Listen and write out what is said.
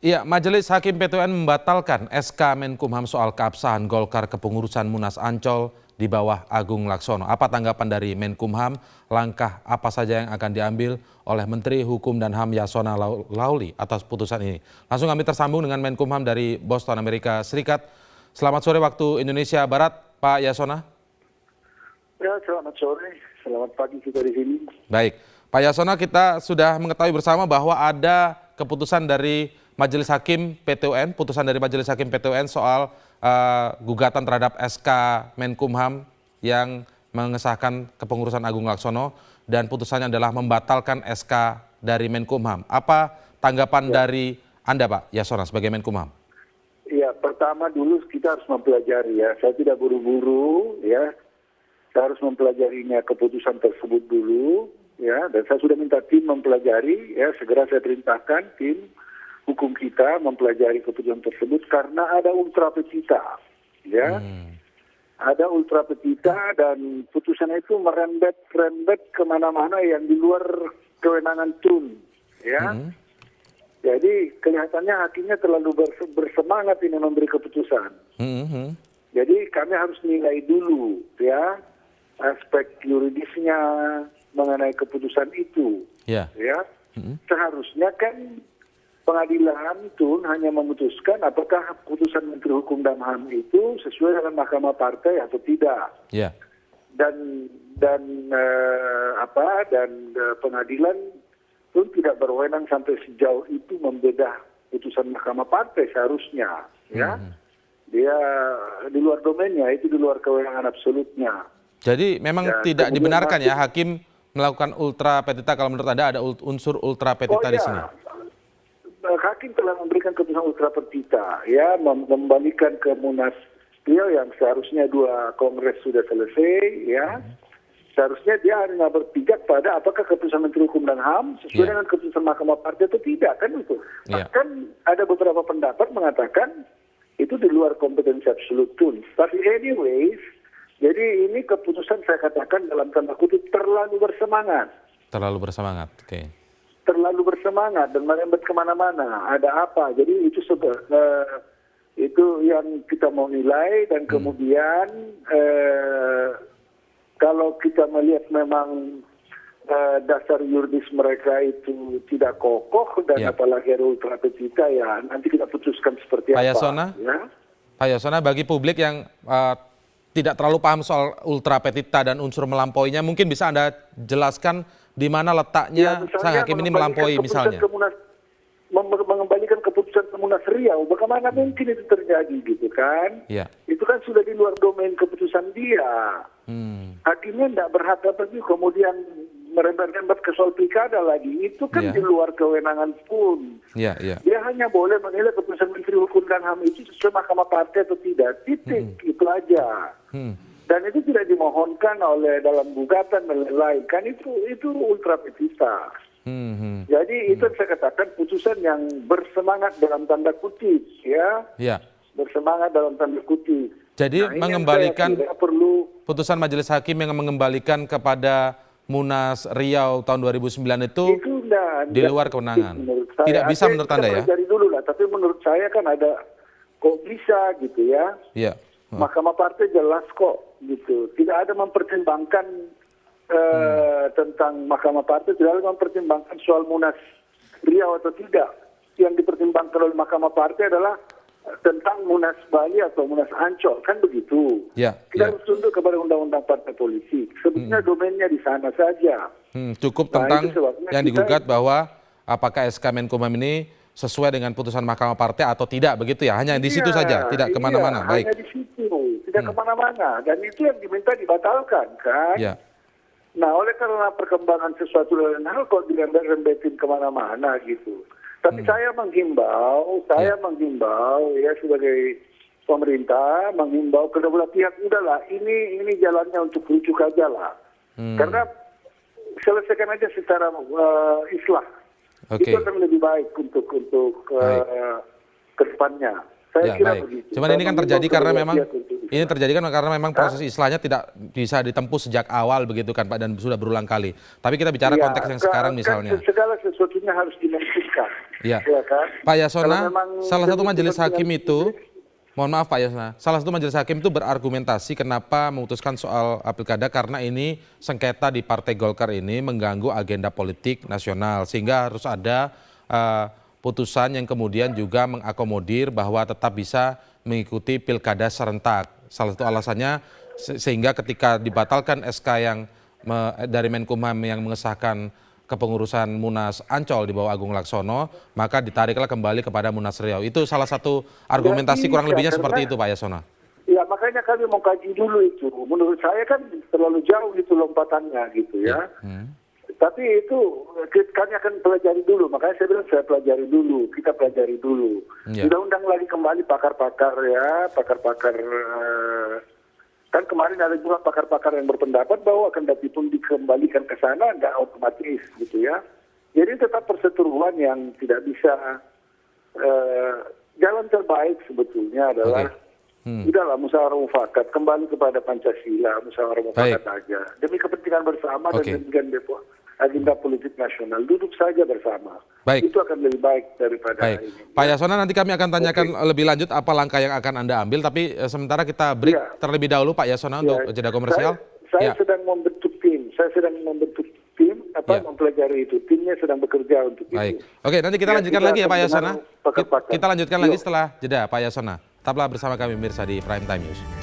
Iya, Majelis Hakim PT UN membatalkan SK Menkumham soal keabsahan Golkar kepengurusan Munas Ancol di bawah Agung Laksono. Apa tanggapan dari Menkumham? Langkah apa saja yang akan diambil oleh Menteri Hukum dan HAM Yasona Laoly atas putusan ini? Langsung kami tersambung dengan Menkumham dari Boston, Amerika Serikat. Selamat sore waktu Indonesia Barat, Pak Yasona. Ya, selamat sore. Selamat pagi kita di sini. Baik, Pak Yasona, kita sudah mengetahui bersama bahwa ada keputusan dari Majelis Hakim PT UN, putusan dari Majelis Hakim PT UN soal gugatan terhadap SK Menkumham yang mengesahkan kepengurusan Agung Laksono, dan putusannya adalah membatalkan SK dari Menkumham. Apa tanggapan dari Anda, Pak Yasona, sebagai Menkumham? Ya, pertama dulu kita harus mempelajari ya. Saya tidak buru-buru ya. Saya harus mempelajarinya keputusan tersebut dulu ya. Dan saya sudah minta tim mempelajari ya. Segera saya perintahkan tim hukum kita mempelajari keputusan tersebut karena ada ultra petita, ya, ada ultra petita dan putusan itu merembet kemana-mana yang di luar kewenangan TUN, ya. Jadi kelihatannya hakimnya terlalu bersemangat ini memberi keputusan. Jadi kami harus nilai dulu, ya, aspek yuridisnya mengenai keputusan itu, ya. Seharusnya kan pengadilan TUN hanya memutuskan apakah putusan Menteri Hukum dan HAM itu sesuai dengan Mahkamah Partai atau tidak. Dan pengadilan TUN tidak berwenang sampai sejauh itu membedah putusan Mahkamah Partai seharusnya. Ya, dia di luar domainnya, itu di luar kewenangan absolutnya. Jadi memang tidak dibenarkan ya hakim melakukan ultra petita kalau menurut Anda ada unsur ultra petita di sini? Hakim telah memberikan keputusan ultra petita, ya, membalikan ke Munas beliau yang seharusnya 2 kongres sudah selesai, ya. Seharusnya dia hanya berpijak pada apakah keputusan Menteri Hukum dan HAM sesuai dengan keputusan Mahkamah Partai atau tidak, kan itu. Bahkan ada beberapa pendapat mengatakan itu di luar kompetensi absolut TUN. Tapi anyways, jadi ini keputusan saya katakan dalam tanda kutip terlalu bersemangat. Terlalu bersemangat, oke. Terlalu bersemangat dan merembet kemana-mana. Ada apa? Jadi itu itu yang kita mau nilai dan kemudian kalau kita melihat memang dasar yuridis mereka itu tidak kokoh dan apalagi ada ultra petita, ya nanti kita putuskan seperti Pak apa. Yasona, ya? Pak Yasona, bagi publik yang tidak terlalu paham soal ultra petita dan unsur melampauinya, mungkin bisa Anda jelaskan di mana letaknya sang hakim ini melampaui misalnya? Mengembalikan keputusan ke Munas Riau, bagaimana mungkin itu terjadi gitu kan? Itu kan sudah di luar domain keputusan dia. Hakimnya tidak berhak lagi kemudian merembet-rembet ke soal pilkada lagi. Itu kan di luar kewenangan pun. Dia hanya boleh menilai keputusan Menteri Hukum dan HAM itu sesuai Mahkamah Partai atau tidak. Titik, itu aja. Dan itu tidak dimohonkan oleh dalam gugatan dan lain-lain. Kan itu ultra petita. Jadi itu yang saya katakan putusan yang bersemangat dalam tanda kutip, ya. Bersemangat dalam tanda kutip. Jadi mengembalikan putusan Majelis Hakim yang mengembalikan kepada Munas Riau tahun 2009 itu di luar kewenangan. Tidak bisa menurut Anda ya? Dari dulu lah, tapi menurut saya kan ada kok bisa gitu ya. Mahkamah Partai jelas kok gitu. Tidak ada mempertimbangkan tentang Mahkamah Partai, tidak ada mempertimbangkan soal Munas Riau atau tidak. Yang dipertimbangkan oleh Mahkamah Partai adalah tentang Munas Bali atau Munas Ancol, kan begitu. Kita harus tunduk kepada Undang-Undang Partai Politik. Sebenarnya domainnya di sana saja. Cukup tentang yang digugat bahwa apakah SK Menkumham ini sesuai dengan putusan Mahkamah Partai atau tidak, begitu ya? Hanya di situ saja, tidak kemana-mana. Baik. Hanya di situ, tidak kemana-mana. Dan itu yang diminta dibatalkan, kan? Nah, oleh karena perkembangan sesuatu lain hal, kok dirembet-rembetin kemana-mana gitu. Tapi saya menghimbau ya sebagai pemerintah menghimbau kedua belah pihak, udahlah ini jalannya untuk rujuk aja lah. Karena selesaikan aja secara islah. Itu akan lebih baik untuk ke depannya. Saya kira begitu. Cuman ini kan terjadi karena memang ini terjadi kan karena memang proses islahnya tidak bisa ditempuh sejak awal begitu kan Pak, dan sudah berulang kali. Tapi kita bicara Ya, konteks yang sekarang misalnya. Segala sesuatunya harus dimensikan. Iya. Ya kan? Pak Yasona, Kalau memang salah satu demi majelis hakim kepentingan itu, publik, mohon maaf Pak Yasona, salah satu majelis hakim itu berargumentasi kenapa memutuskan soal pilkada karena ini sengketa di Partai Golkar ini mengganggu agenda politik nasional sehingga harus ada putusan yang kemudian juga mengakomodir bahwa tetap bisa mengikuti pilkada serentak. Salah satu alasannya sehingga ketika dibatalkan SK yang dari Menkumham yang mengesahkan kepengurusan Munas Ancol di bawah Agung Laksono, maka ditariklah kembali kepada Munas Riau. Itu salah satu argumentasi kurang lebihnya seperti itu Pak Yasona. Ya makanya kami mau kaji dulu itu. Menurut saya kan terlalu jauh itu lompatannya gitu ya. Tapi itu kami akan pelajari dulu. Makanya saya bilang saya pelajari dulu. Kita pelajari dulu. Undang-undang lagi kembali pakar-pakar ya. Pakar-pakar. Kan kemarin ada juga pakar-pakar yang berpendapat bahwa kendati pun dikembalikan ke sana nggak otomatis gitu ya. Jadi tetap perseteruan yang tidak bisa. Jalan terbaik sebetulnya adalah udahlah musyawarah mufakat, kembali kepada Pancasila, musyawarah mufakat aja. Demi kepentingan bersama dan demi agenda politik nasional, duduk saja bersama. Itu akan lebih baik daripada ini. Pak Yasona, nanti kami akan tanyakan lebih lanjut apa langkah yang akan Anda ambil, tapi sementara kita break terlebih dahulu Pak Yasona untuk jeda komersial. Saya sedang membentuk tim, mempelajari itu. Timnya sedang bekerja untuk itu. Oke, nanti kita lanjutkan lagi ya Pak Yasona. Kita lanjutkan lagi setelah jeda Pak Yasona. Tetaplah bersama kami pemirsa di Prime Time News.